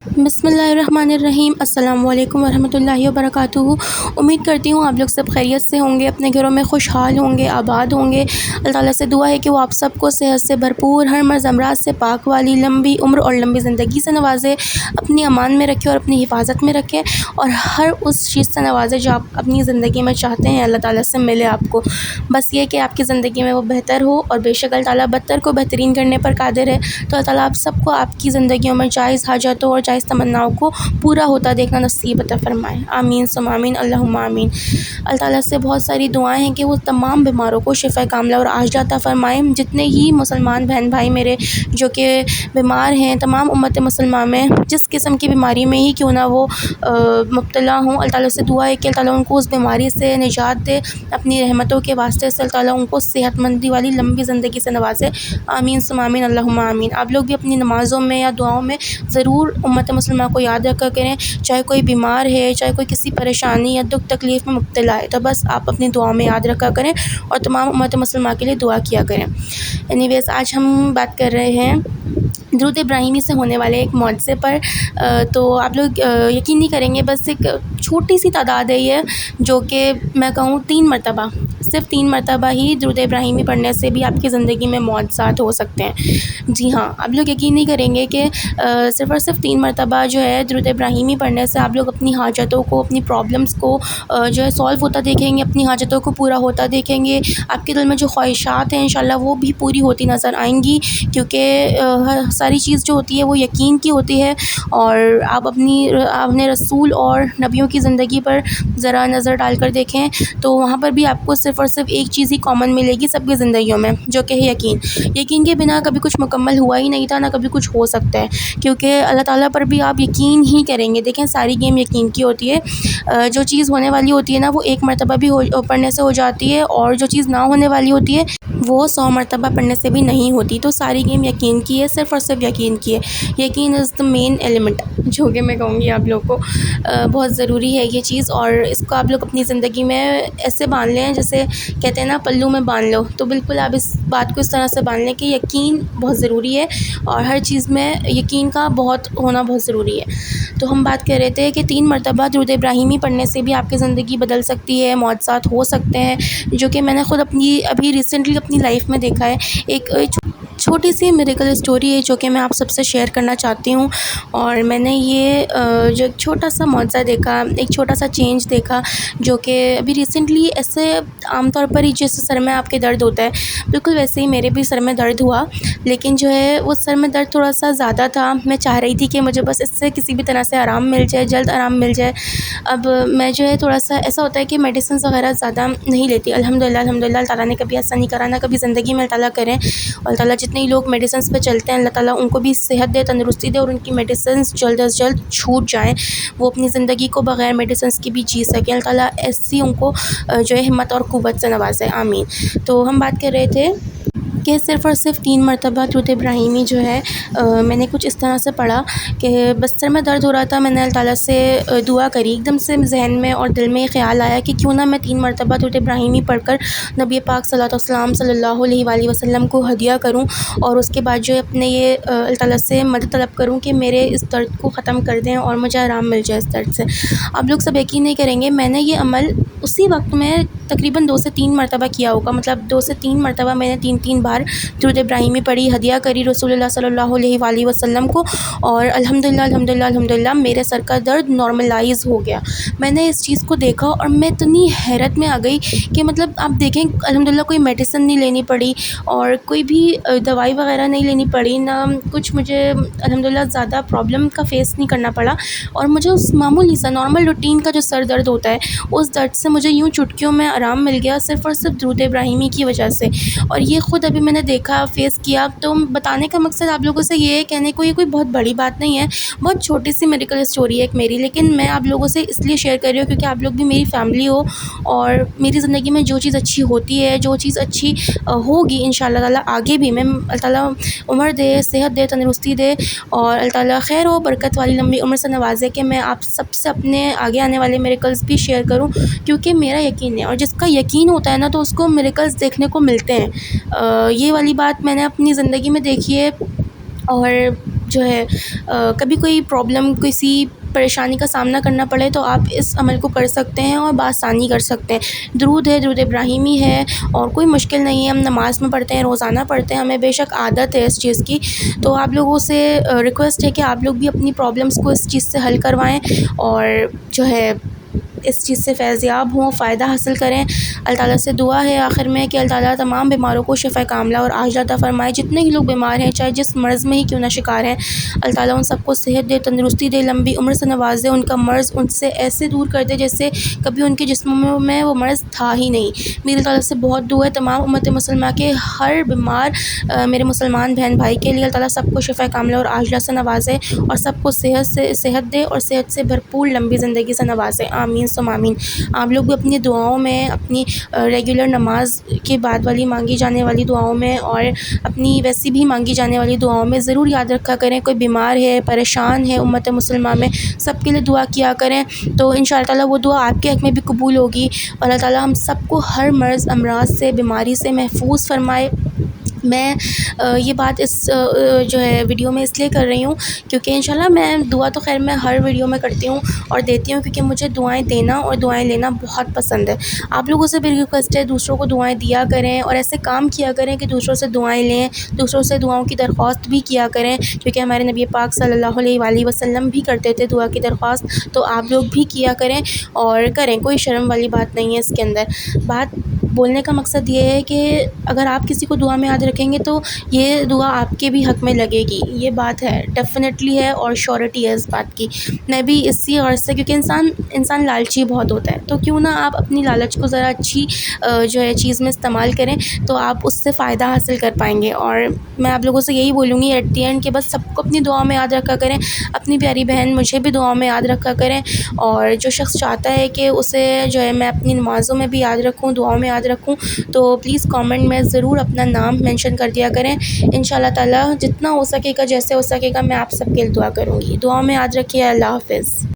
बिस्मिल्लाहिर्रहमानिर्रहीम। अस्सलाम वालेकुम वरहमतुल्लाहि वबरकातुहू। उम्मीद करती हूँ आप लोग सब खैरियत से होंगे, अपने घरों में खुशहाल होंगे, आबाद होंगे। अल्लाह ताला से दुआ है कि वो आप सबको सेहत से भरपूर, हर मर्ज़ अमराज से पाक वाली लंबी उम्र और लंबी ज़िंदगी से नवाज़े, अपनी अमान में रखे और अपनी हिफाजत में रखे, और हर उस चीज़ से नवाज़े जो आप अपनी ज़िंदगी में चाहते हैं अल्लाह ताला से मिले आपको। बस ये कि आपकी ज़िंदगी में वो बेहतर हो, और बेशक अल्लाह ताला बदतर को बेहतरीन करने पर कादिर है। तो अल्लाह ताला आप सबको आपकी ज़िंदगियों में जायज़ हाजतों और जायज़ तमन्नाओं को पूरा होता देखना नसीब अता फ़रमाए। आमीन सुम्मा आमीन, अल्लाहुम्मा आमीन। अल्लाह ताला से बहुत सारी दुआएं हैं कि वो तमाम बीमारों को शिफ़ा कामिला और आजिला अता फ़रमाएँ। जितने ही मुसलमान बहन भाई मेरे जो कि बीमार हैं, तमाम उम्मत मुसलमान में जिस किस्म की बीमारी में ही क्यों ना वो मुब्तला हों, अल्लाह ताला से दुआ है कि अल्लाह ताला उनको उस बीमारी से निजात दे। अपनी रहमतों के वास्ते से अल्लाह ताला उनको सेहतमंदी वाली लंबी ज़िंदगी से नवाज़े। आमीन सुम्मा आमीन, अल्लाहुम्मा आमीन। आप लोग भी अपनी नमाज़ों में या दुआओं में ज़रूर उम्मत मुसलमान को याद रखा करें, चाहे कोई बीमार है, चाहे कोई किसी परेशानी या दुख तकलीफ़ में मुब्तला है, तो बस आप अपनी दुआ में याद रखा करें और तमाम उम्मत मुसलमान के लिए दुआ किया करें। एनीवेज़, आज हम बात कर रहे हैं दुरूद इब्राहिमी से होने वाले एक मुआज़े पर। तो आप लोग यकीन नहीं करेंगे, बस एक छोटी सी तादाद है ये, जो कि मैं कहूँ 3 मरतबा, सिर्फ़ 3 मरतबा ही दुरूद इब्राहिमी पढ़ने से भी आपकी ज़िंदगी में मुआज़ात हो सकते हैं। जी हाँ, आप लोग यकीन नहीं करेंगे कि सिर्फ़ और सिर्फ़ 3 मरतबा जो है दुरूद इब्राहिमी पढ़ने से आप लोग अपनी हाजतों को, अपनी प्रॉब्लम्स को जो है सॉल्व होता देखेंगे, अपनी हाजतों को पूरा होता देखेंगे। आपके दिल में जो ख्वाहिशात हैं इंशाल्लाह वो भी पूरी होती नज़र आएंगी, क्योंकि सारी चीज़ जो होती है वो यकीन की होती है। और आप अपने रसूल और नबियों की ज़िंदगी पर ज़रा नज़र डालकर देखें तो वहाँ पर भी आपको सिर्फ़ और सिर्फ एक चीज़ ही कॉमन मिलेगी सबकी ज़िंदगियों में, जो कि है यकीन। यकीन के बिना कभी कुछ मुकम्मल हुआ ही नहीं था, ना कभी कुछ हो सकता है, क्योंकि अल्लाह ताला पर भी आप यकीन ही करेंगे। देखें, सारी गेम यकीन की होती है। जो चीज़ होने वाली होती है ना, वो एक मरतबा भी पढ़ने से हो जाती है, और जो चीज़ ना होने वाली होती है वो 100 मरतबा पढ़ने से भी नहीं होती। तो सारी गेम यकीन की है, सिर्फ़ और सिर्फ यकीन की है। यकीन इज़ द मेन एलिमेंट, जो कि मैं कहूँगी आप लोग को बहुत ज़रूरी है ये चीज़। और इसको आप लोग अपनी ज़िंदगी में ऐसे बांध लें, जैसे कहते हैं ना, पल्लू में बांध लो। तो बिल्कुल आप इस बात को इस तरह से बांध लें कि यकीन बहुत ज़रूरी है, और हर चीज़ में यकीन का बहुत होना बहुत ज़रूरी है। तो हम बात कर रहे थे कि 3 मरतबा दुरूद इब्राहिमी पढ़ने से भी आपकी ज़िंदगी बदल सकती है, मुआज़ात हो सकते हैं, जो कि मैंने ख़ुद अभी रिसेंटली अपनी लाइफ में देखा है। एक छोटी सी मिरेकल स्टोरी है जो कि मैं आप सबसे शेयर करना चाहती हूँ। और मैंने ये जो एक छोटा सा मुआज़ा देखा, एक छोटा सा चेंज देखा, जो कि अभी रिसेंटली ऐसे आमतौर पर ही जैसे सर में आपके दर्द होता है, बिल्कुल वैसे ही मेरे भी सर में दर्द हुआ। लेकिन जो है वो सर में दर्द थोड़ा सा ज़्यादा था। मैं चाह रही थी कि मुझे बस इससे किसी भी तरह से आराम मिल जाए, जल्द आराम मिल जाए। अब मैं जो है थोड़ा सा ऐसा होता है कि मेडिसिन वगैरह ज़्यादा नहीं लेती, अल्हम्दुलिल्लाह अल्हम्दुलिल्लाह। अल्लाह ताला ने कभी ऐसा नहीं करा, ना कभी ज़िंदगी में अल्लाह ताला करें। और ताला जितने ही लोग मेडिसिन पे चलते हैं, अल्लाह ताला उनको भी सेहत दे, तंदुरुस्ती दे, और उनकी मेडिसिन जल्द अज़ जल्द छूट जाएँ, वो अपनी ज़िंदगी को बग़ैर मेडिसिन की भी जी सकें। अल्लाह ताला ऐसी उनको जो है हिम्मत और क़ुव्वत से नवाज़े, आमीन। तो हम बात कर रहे थे कि सिर्फ़ और सिर्फ 3 मरतबा दुरूद इब्राहिमी जो है मैंने कुछ इस तरह से पढ़ा कि बस सर में दर्द हो रहा था। मैंने अल्लाह ताला से दुआ करी, एकदम से ज़हन में और दिल में ख़्याल आया कि क्यों ना मैं 3 मरतबा दुरूद इब्राहिमी पढ़कर नबी पाक सल्लल्लाहु अलैहि वसल्लम को हदिया करूँ, और उसके बाद जो है अपने ये अल्लाह ताला से मदद तलब करूँ कि मेरे इस दर्द को ख़त्म कर दें और मुझे आराम मिल जाए इस दर्द से। आप लोग सब यकीन नहीं करेंगे, मैंने ये अमल उसी वक्त में तकरीबन 2 से 3 मरतबा किया होगा। मतलब 2 से 3 मरतबा मैंने 3-3 बार दुरूद इब्राहिमी पढ़ी, हदिया करी रसूलुल्लाह सल्लल्लाहु अलैहि वसल्लम को, और अल्हम्दुलिल्लाह अल्हम्दुलिल्लाह अल्हम्दुलिल्लाह मेरे सर का दर्द नॉर्मलाइज़ हो गया। मैंने इस चीज़ को देखा और मैं इतनी हैरत में आ गई कि मतलब आप देखें, अल्हम्दुलिल्लाह कोई मेडिसिन नहीं लेनी पड़ी, और कोई भी दवाई वगैरह नहीं लेनी पड़ी, ना कुछ मुझे अल्हम्दुलिल्लाह ज़्यादा प्रॉब्लम का फ़ेस नहीं करना पड़ा। और मुझे उस मामूली सा नॉर्मल रूटीन का जो सर दर्द होता है, उस दर्द से मुझे यूँ चुटकियों में आराम मिल गया, सिर्फ़ और सिर्फ दुरूद इब्राहिमी की वजह से। और ये ख़ुद अभी मैंने देखा, फ़ेस किया। तो बताने का मकसद आप लोगों से ये है, कहने को ये कोई बहुत बड़ी बात नहीं है, बहुत छोटी सी मेडिकल स्टोरी है एक मेरी, लेकिन मैं आप लोगों से इसलिए शेयर कर रही हूँ क्योंकि आप लोग भी मेरी फैमिली हो, और मेरी ज़िंदगी में जो चीज़ अच्छी होती है, जो चीज़ अच्छी होगी इंशाअल्लाह ताला आगे भी, मैं अल्लाह ताला उम्र दे, सेहत दे, तंदुरुस्ती दे, और अल्लाह ताला खैर व बरकत वाली लंबी उम्र से नवाज़े कि मैं आप सबसे अपने आगे आने वाले मिरेकल्स भी शेयर करूँ, क्योंकि मेरा यकीन है, और जिसका यकीन होता है ना, तो उसको मिरेकल्स देखने को मिलते हैं। ये वाली बात मैंने अपनी ज़िंदगी में देखी है, और जो है कभी कोई प्रॉब्लम, किसी परेशानी का सामना करना पड़े तो आप इस अमल को कर सकते हैं और बआसानी कर सकते हैं। दुरूद है, दुरूद इब्राहिमी है और कोई मुश्किल नहीं है। हम नमाज़ में पढ़ते हैं, रोज़ाना पढ़ते हैं, हमें बेशक आदत है इस चीज़ की। तो आप लोगों से रिक्वेस्ट है कि आप लोग भी अपनी प्रॉब्लम्स को इस चीज़ से हल करवाएँ और जो है इस चीज़ से फैज़याब हों, फ़ायदा हासिल करें। अल्लाह ताला से दुआ है आखिर में कि अल्लाह ताला तमाम बीमारों को शिफ़ा कामिला और आजिला अता फ़रमाए। जितने भी लोग बीमार हैं, चाहे जिस मर्ज़ में ही क्यों ना शिकार हैं, अल्लाह ताला उन सबको सेहत दे, तंदुरुस्ती दे, लंबी उम्र से नवाज़े, उनका मर्ज़ उनसे ऐसे दूर कर दे जैसे कभी उनके जिस्म में वो मर्ज़ था ही नहीं। मेरी अल्लाह ताला से बहुत दुआ है तमाम उम्मत मुसलमा के हर बीमार मेरे मुसलमान बहन भाई के लिए अल्लाह ताला सबको शिफ़ा कामिला और आजिला से नवाज़े और सबको सेहत दे और सेहत से भरपूर लंबी ज़िंदगी से नवाज़े। आमीन सुम आमीन। आप लोग भी अपनी दुआओं में, अपनी रेगुलर नमाज के बाद वाली मांगी जाने वाली दुआओं में और अपनी वैसी भी मांगी जाने वाली दुआओं में ज़रूर याद रखा करें। कोई बीमार है, परेशान है उम्मत मुसलमा में, सबके लिए दुआ किया करें। तो इंशाअल्लाह ताला वो दुआ आपके हक़ में भी कबूल होगी। अल्लाह ताला हम सबको हर मर्ज़ अमराज़ से, बीमारी से महफूज फ़रमाए। मैं ये बात इस जो है वीडियो में इसलिए कर रही हूँ क्योंकि इंशाल्लाह मैं दुआ तो ख़ैर मैं हर वीडियो में करती हूँ और देती हूँ, क्योंकि मुझे दुआएं देना और दुआएं लेना बहुत पसंद है। आप लोगों से भी रिक्वेस्ट है, दूसरों को दुआएं दिया करें और ऐसे काम किया करें कि दूसरों से दुआएं लें, दूसरों से दुआओं की दरख्वास्त भी किया करें, क्योंकि हमारे नबी पाक सल्लल्लाहु अलैहि वसल्लम भी करते थे दुआ की दरख्वास्त। तो आप लोग भी किया करें और करें, कोई शर्म वाली बात नहीं है इसके अंदर। बात बोलने का मकसद ये है कि अगर आप किसी को दुआ में याद रखेंगे तो ये दुआ आपके भी हक़ में लगेगी। ये बात है, डेफ़िनेटली है और श्योरिटी है इस बात की। मैं भी इसी गर्ज़ से, क्योंकि इंसान लालची बहुत होता है, तो क्यों ना आप अपनी लालच को ज़रा अच्छी जो है चीज़ में इस्तेमाल करें तो आप उससे फ़ायदा हासिल कर पाएंगे। और मैं आप लोगों से यही बोलूँगी एट दी एंड कि बस सबको अपनी दुआ में याद रखा करें। अपनी प्यारी बहन मुझे भी दुआ में याद रखा करें और जो शख़्स चाहता है कि उसे जो है मैं अपनी नमाज़ों में भी याद रखूँ, दुआओं में याद रखूँ, तो प्लीज़ कमेंट में ज़रूर अपना नाम मेंशन कर दिया करें। इंशाअल्लाह ताला जितना हो सकेगा, जैसे हो सकेगा, मैं आप सबके लिए दुआ करूँगी। दुआ में याद रखिए। अल्लाह हाफ़िज़।